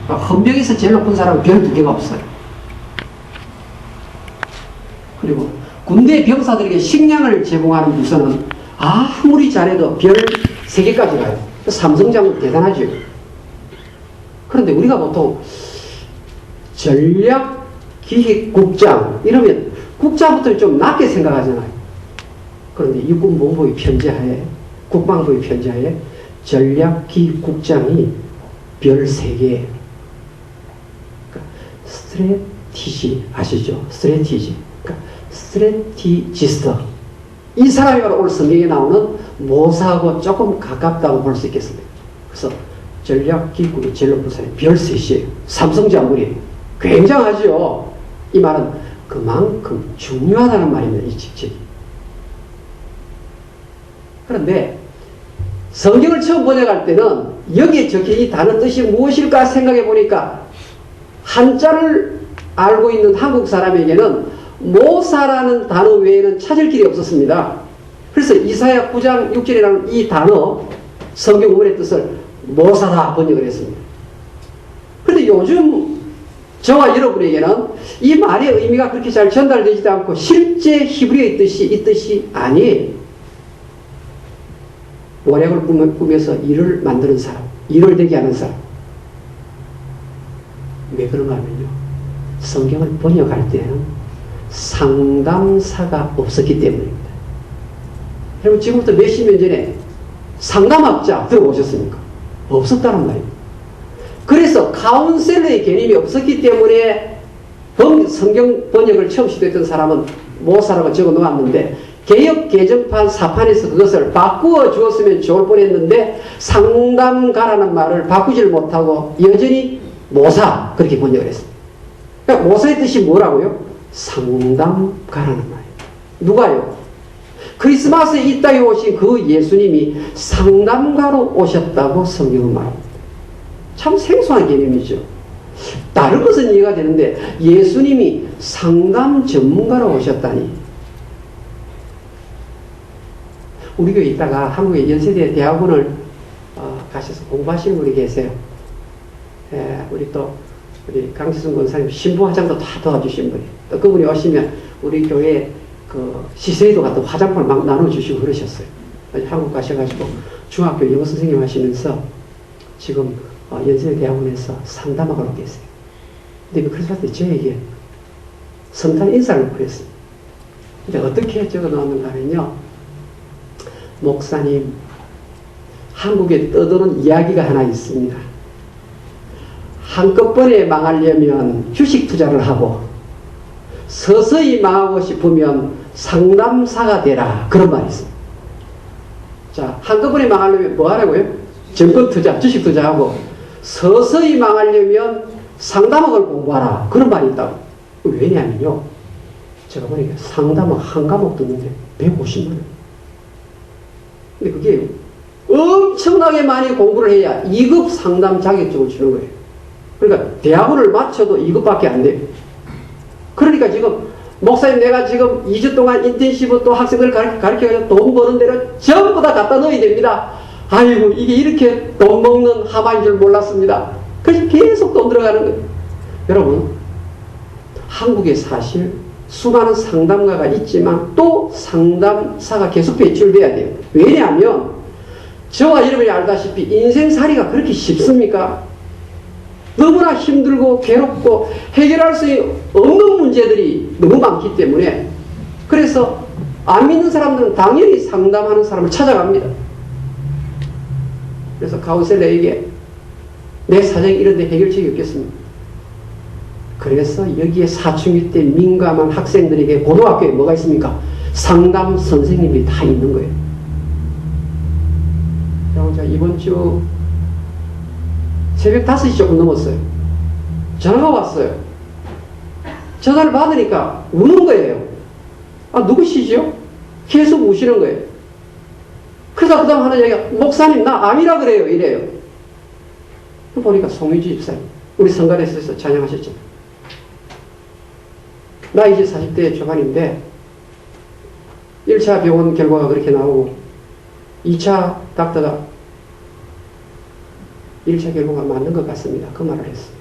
헌병에서 제일 높은 사람은 별 2개가 없어요. 그리고 군대 병사들에게 식량을 제공하는 부서는 아무리 잘해도 별 3개까지 가요. 삼성장군 대단하죠. 그런데 우리가 보통 전략기획국장 이러면 국장부터 좀 낮게 생각하잖아요. 그런데 육군본부의 편제하에, 국방부의 편제하에 전략기획국장이 별 3개. 그러니까 스트래티지 아시죠? 스트래티지. 그러니까 스트래티지스트. 이 사람이 바로 오늘 성경에 나오는 모사하고 조금 가깝다고 볼 수 있겠습니다. 그래서 전략기획국의 제일 높은 사람이 별 3시예요. 삼성장군이 굉장하죠. 이 말은 그만큼 중요하다는 말입니다. 이 직책이. 그런데 성경을 처음 번역할 때는 여기에 적힌 이 단어 뜻이 무엇일까 생각해 보니까 한자를 알고 있는 한국 사람에게는 모사라는 단어 외에는 찾을 길이 없었습니다. 그래서 이사야 9장 6절이라는 이 단어 성경 원의 뜻을 모사다 번역을 했습니다. 그런데 요즘 저와 여러분에게는 이 말의 의미가 그렇게 잘 전달되지도 않고 실제 히브리어의 뜻이 이 뜻이 아니에요. 모략을 꾸며서 일을 만드는 사람, 일을 되게 하는 사람. 왜 그런가 하면요, 성경을 번역할 때는 상담사가 없었기 때문입니다. 여러분 지금부터 몇십 년 전에 상담학자 들어보셨습니까? 없었다는 말입니다. 그래서 카운셀러의 개념이 없었기 때문에 성경 번역을 처음 시도했던 사람은 모사라고 적어 놓았는데 개역 개정판 사판에서 그것을 바꾸어 주었으면 좋을 뻔했는데 상담가라는 말을 바꾸지를 못하고 여전히 모사 그렇게 번역을 했습니다. 그러니까 모사의 뜻이 뭐라고요? 상담가라는 말이에요. 누가요? 크리스마스에 이 땅에 오신 그 예수님이 상담가로 오셨다고 성경은 말합니다. 참 생소한 개념이죠. 다른 것은 이해가 되는데 예수님이 상담 전문가로 오셨다니. 우리 교회에 있다가 한국의 연세대 대학원을 가셔서 공부하시는 분이 계세요. 우리 강지순 권사님 신부 화장도 다 도와주신 분이. 또 그분이 오시면 우리 교회 그 시세에도 같은 화장품을 막 나눠주시고 그러셨어요. 한국 가셔가지고 중학교 영어 선생님 하시면서 지금 연세대 대학원에서 상담하고 계세요. 근데 그 크리스마스 때 저에게 성탄 인사를 보냈어요. 근데 어떻게 적어 놓았는가 하면요, 목사님, 한국에 떠도는 이야기가 하나 있습니다. 한꺼번에 망하려면 주식 투자를 하고 서서히 망하고 싶으면 상담사가 되라. 그런 말이 있어요. 자, 한꺼번에 망하려면 뭐 하라고요? 정권 투자, 주식 투자하고 서서히 망하려면 상담학을 공부하라. 그런 말이 있다고. 왜냐하면요, 제가 보니까 상담학 한 과목 듣는데 150만 원. 근데 그게 엄청나게 많이 공부를 해야 2급 상담 자격증을 주는 거예요. 그러니까 대학원을 마쳐도 2급밖에 안 돼요. 그러니까 지금 목사님 내가 지금 2주 동안 인텐시브 또 학생들 가르쳐가지고 돈 버는 대로 전부 다 갖다 넣어야 됩니다. 아이고 이게 이렇게 돈 먹는 하마인 줄 몰랐습니다. 그래서 계속 돈 들어가는 거예요. 여러분 한국에 사실 수많은 상담가가 있지만 또 상담사가 계속 배출돼야 돼요. 왜냐하면 저와 여러분이 알다시피 인생살이가 그렇게 쉽습니까? 너무나 힘들고 괴롭고 해결할 수 없는 문제들이 너무 많기 때문에 그래서 안 믿는 사람들은 당연히 상담하는 사람을 찾아갑니다. 그래서 카운셀러에게 내 사정이 이런데 해결책이 없겠습니다. 그래서 여기에 사춘기 때 민감한 학생들에게 고등학교에 뭐가 있습니까? 상담 선생님이 다 있는 거예요. 그럼 제가 이번 주 새벽 5시 조금 넘었어요. 전화가 왔어요. 전화를 받으니까 우는 거예요. 아, 누구시죠? 계속 우시는 거예요. 그러다 그 다음 하는 얘기가 목사님 나 암이라 그래요. 이래요. 보니까 송유지 집사님 우리 성가대에서 찬양하셨죠. 나 이제 40대 초반인데 1차 병원 결과가 그렇게 나오고 2차 닥터가 1차 결론과 맞는 것 같습니다. 그 말을 했어요.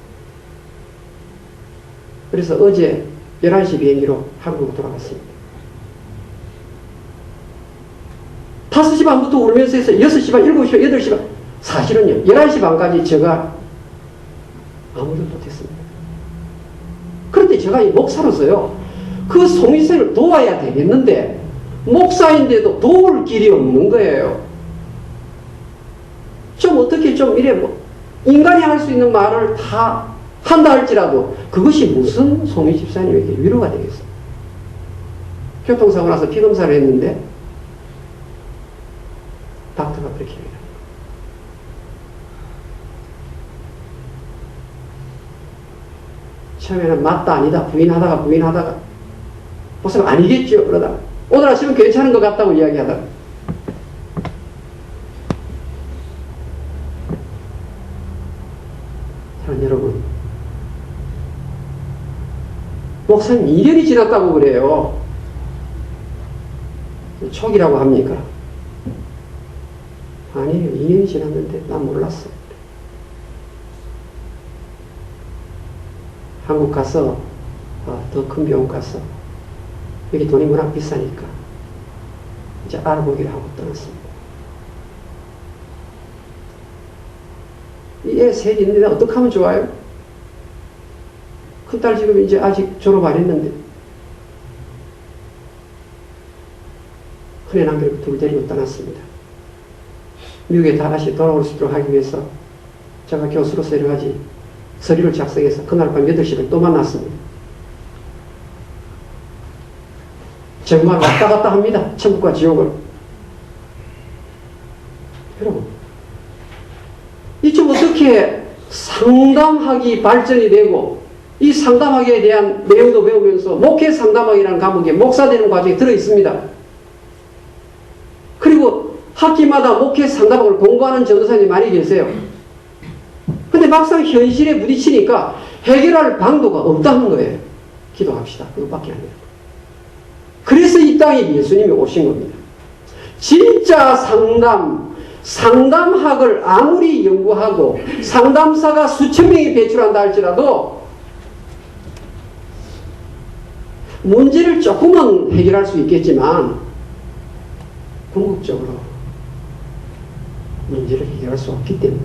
그래서 어제 11시 비행기로 한국으로 돌아갔습니다. 5시 반부터 울면서 해서 6시 반, 7시 반, 8시 반, 사실은요, 11시 반까지 제가 아무것도 못했습니다. 그런데 제가 이 목사로서요, 그 송희생을 도와야 되겠는데, 목사인데도 도울 길이 없는 거예요. 좀 어떻게 좀 이래 뭐, 인간이 할 수 있는 말을 다 한다 할지라도, 그것이 무슨 송희 집사님에게 위로가 되겠어요. 교통사고 나서 피검사를 했는데, 닥터가 그렇게 얘기합니다. 처음에는 맞다 아니다 부인하다가 목사님 아니겠죠 그러다가 오늘 아침은 괜찮은 것 같다고 이야기하다가 여러분, 목사님 2년이 지났다고 그래요. 초기라고 합니까? 아니에요. 2년이 지났는데 난 몰랐어. 한국 가서 더 큰 병원 가서 여기 돈이 워낙 비싸니까 이제 알아보기로 하고 떠났습니다. 이 애 셋이 있는데 어떻게 하면 좋아요? 큰딸 지금 이제 아직 졸업 안 했는데 큰애 남겨놓고 둘 데리고 떠났습니다. 미국에 다시 돌아올 수 있도록 하기 위해서 제가 교수로서 여러 가지 서류를 작성해서 그날 밤 8시에 또 만났습니다. 정말 왔다 갔다 합니다. 천국과 지옥을. 여러분, 이 좀 어떻게 상담학이 발전이 되고 이 상담학에 대한 내용도 배우면서 목회 상담학이라는 과목에 목사 되는 과정이 들어있습니다. 그리고 학기마다 목회 상담학을 공부하는 전도사님이 많이 계세요. 근데 막상 현실에 부딪히니까 해결할 방도가 없다는 거예요. 기도합시다. 그것밖에 안 돼요. 그래서 이 땅에 예수님이 오신 겁니다. 진짜 상담학을 아무리 연구하고 상담사가 수천 명이 배출한다 할지라도 문제를 조금은 해결할 수 있겠지만 궁극적으로 문제를 해결할 수 없기 때문에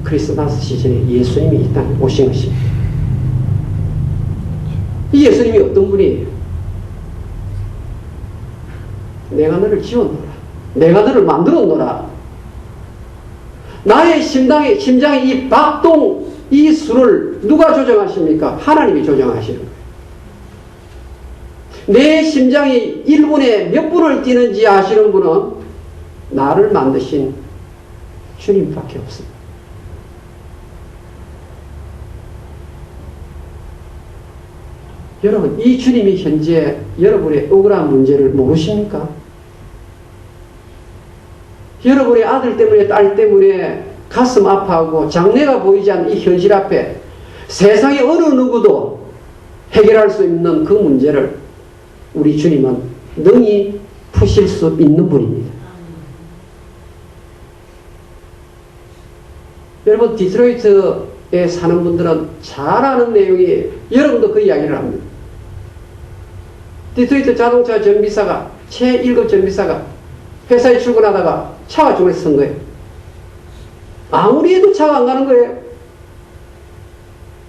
크리스마스 시즌에 예수님이 이 땅에 오신 것입니다. 이 예수님이 어떤 분이에요? 내가 너를 지었노라. 내가 너를 만들었노라. 나의 심장의 이 박동, 이 수를 누가 조정하십니까? 하나님이 조정하시는 거예요. 내 심장이 1분에 몇 분을 뛰는지 아시는 분은 나를 만드신 주님밖에 없습니다. 여러분, 이 주님이 현재 여러분의 억울한 문제를 모르십니까? 여러분의 아들 때문에 딸 때문에 가슴 아파하고 장래가 보이지 않는 이 현실 앞에 세상의 어느 누구도 해결할 수 있는 그 문제를 우리 주님은 능히 푸실 수 있는 분입니다. 여러분, 디트로이트에 사는 분들은 잘 아는 내용이에요. 여러분도 그 이야기를 합니다. 디트로이트 자동차 정비사가 최1급 정비사가 회사에 출근하다가 차가 중에서 선 거예요. 아무리 해도 차가 안 가는 거예요.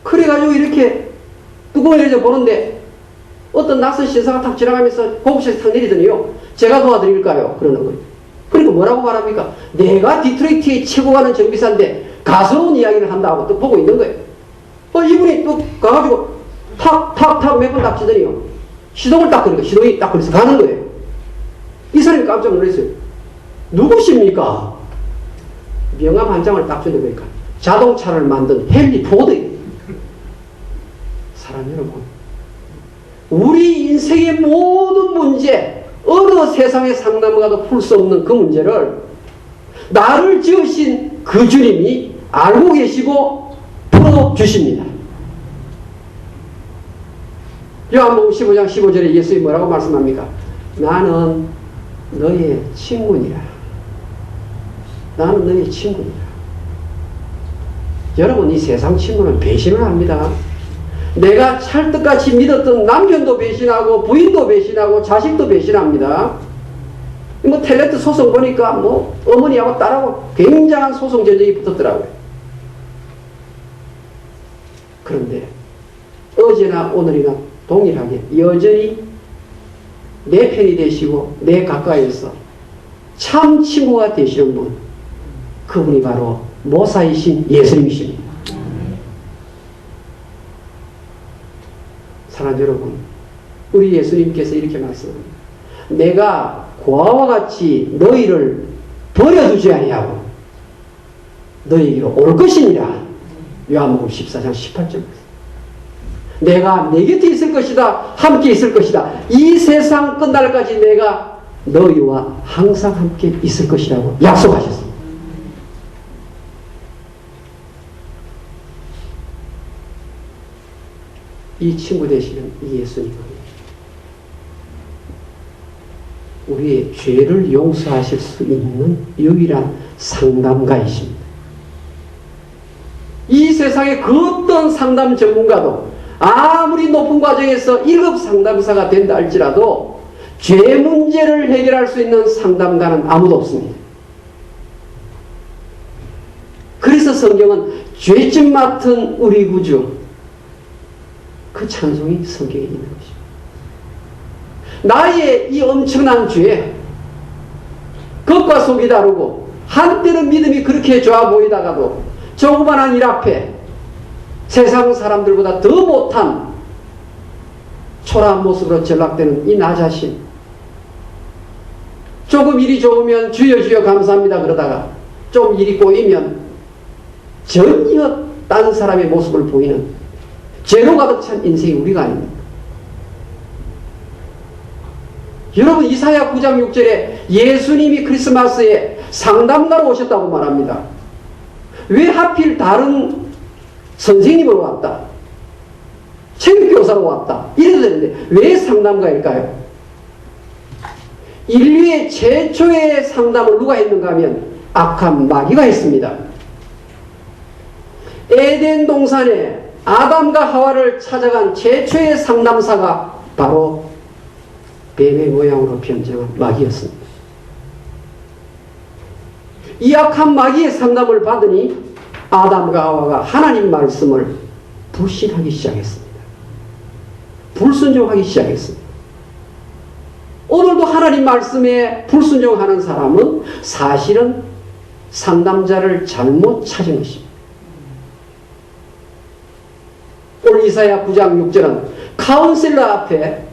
그래가지고 이렇게 뚜껑을 열려 보는데 어떤 낯선 신사가 탁 지나가면서 보급실에서 탁 내리더니요. 제가 도와드릴까요? 그러는 거예요. 그러니까 뭐라고 말합니까? 내가 디트로이트에 최고 가는 정비사인데 가서운 이야기를 한다고 또 보고 있는 거예요. 이분이 또 가가지고 탁 몇 번 딱 치더니요. 시동을 딱 거니까 시동이 딱 걸려서 가는 거예요. 이 사람이 깜짝 놀랐어요. 누구십니까? 명함 한 장을 딱 주는 거니까 자동차를 만든 헨리 포드예요. 사람 여러분, 우리 인생의 모든 문제, 어느 세상의 상담가도 풀 수 없는 그 문제를 나를 지으신 그 주님이 알고 계시고 풀어주십니다. 요한복음 15장 15절에 예수님이 뭐라고 말씀합니까? 나는 너의 친구니라. 나는 너의 친구입니다. 여러분, 이 세상 친구는 배신을 합니다. 내가 찰떡같이 믿었던 남편도 배신하고 부인도 배신하고 자식도 배신합니다. 뭐 텔레트 소송 보니까 뭐 어머니하고 딸하고 굉장한 소송 전쟁이 붙었더라고요. 그런데 어제나 오늘이나 동일하게 여전히 내 편이 되시고 내 가까이에서 참 친구가 되시는 분, 그분이 바로 모사이신 예수님이십니다. 사랑하는 여러분, 우리 예수님께서 이렇게 말씀합니다. 내가 고아와 같이 너희를 버려두지 아니하고 너희에게로 올 것이니라. 요한복음 14장 18절. 내가 내 곁에 있을 것이다. 함께 있을 것이다. 이 세상 끝날까지 내가 너희와 항상 함께 있을 것이라고 약속하셨습니다. 이 친구 되시는 이 예수님은 우리의 죄를 용서하실 수 있는 유일한 상담가이십니다. 이 세상의 그 어떤 상담 전문가도 아무리 높은 과정에서 1급 상담사가 된다 할지라도 죄 문제를 해결할 수 있는 상담가는 아무도 없습니다. 그래서 성경은 죄짐 맡은 우리 구주, 그 찬송이 성경에 있는 것입니다. 나의 이 엄청난 죄, 겉과 속이 다르고 한때는 믿음이 그렇게 좋아 보이다가도 조그만한 일 앞에 세상 사람들보다 더 못한 초라한 모습으로 전락되는 이 나 자신, 조금 일이 좋으면 주여 주여 감사합니다 그러다가 좀 일이 꼬이면 전혀 다른 사람의 모습을 보이는 죄로 가득 찬 인생이 우리가 아닙니까? 여러분, 이사야 9장 6절에 예수님이 크리스마스에 상담가로 오셨다고 말합니다. 왜 하필 다른 선생님으로 왔다, 체육교사로 왔다 이래도 되는데 왜 상담가일까요? 인류의 최초의 상담을 누가 했는가 하면 악한 마귀가 했습니다. 에덴 동산에 아담과 하와를 찾아간 최초의 상담사가 바로 뱀의 모양으로 변장한 마귀였습니다. 이 악한 마귀의 상담을 받으니 아담과 하와가 하나님 말씀을 불신하기 시작했습니다. 불순종하기 시작했습니다. 오늘도 하나님 말씀에 불순종하는 사람은 사실은 상담자를 잘못 찾은 것입니다. 오늘 이사야 9장 6절은 카운셀러 앞에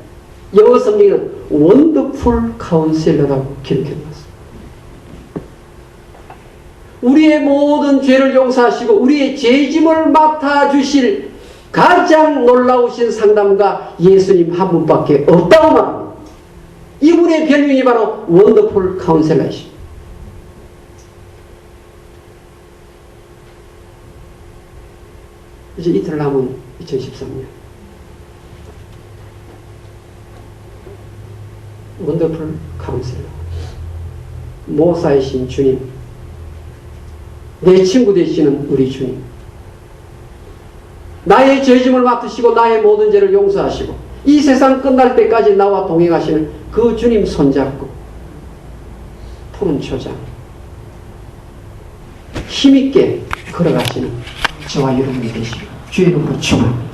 영어 성경에는 원더풀 카운셀러라고 기록해놨습니다. 우리의 모든 죄를 용서하시고 우리의 죄짐을 맡아주실 가장 놀라우신 상담가 예수님 한 분밖에 없다고 말합니다. 이분의 별명이 바로 원더풀 카운셀러이십니다. 이제 이틀 남은 2013년 원더풀 카운셀러, 모사이신 주님, 내 친구 되시는 우리 주님, 나의 죄짐을 맡으시고 나의 모든 죄를 용서하시고 이 세상 끝날 때까지 나와 동행하시는 그 주님 손잡고 푸른 초장 힘있게 걸어가시는 저와 여러분이 되시고 주의 이름으로 축원합니다.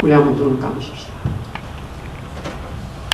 우리 한번 눈을 감으십시다.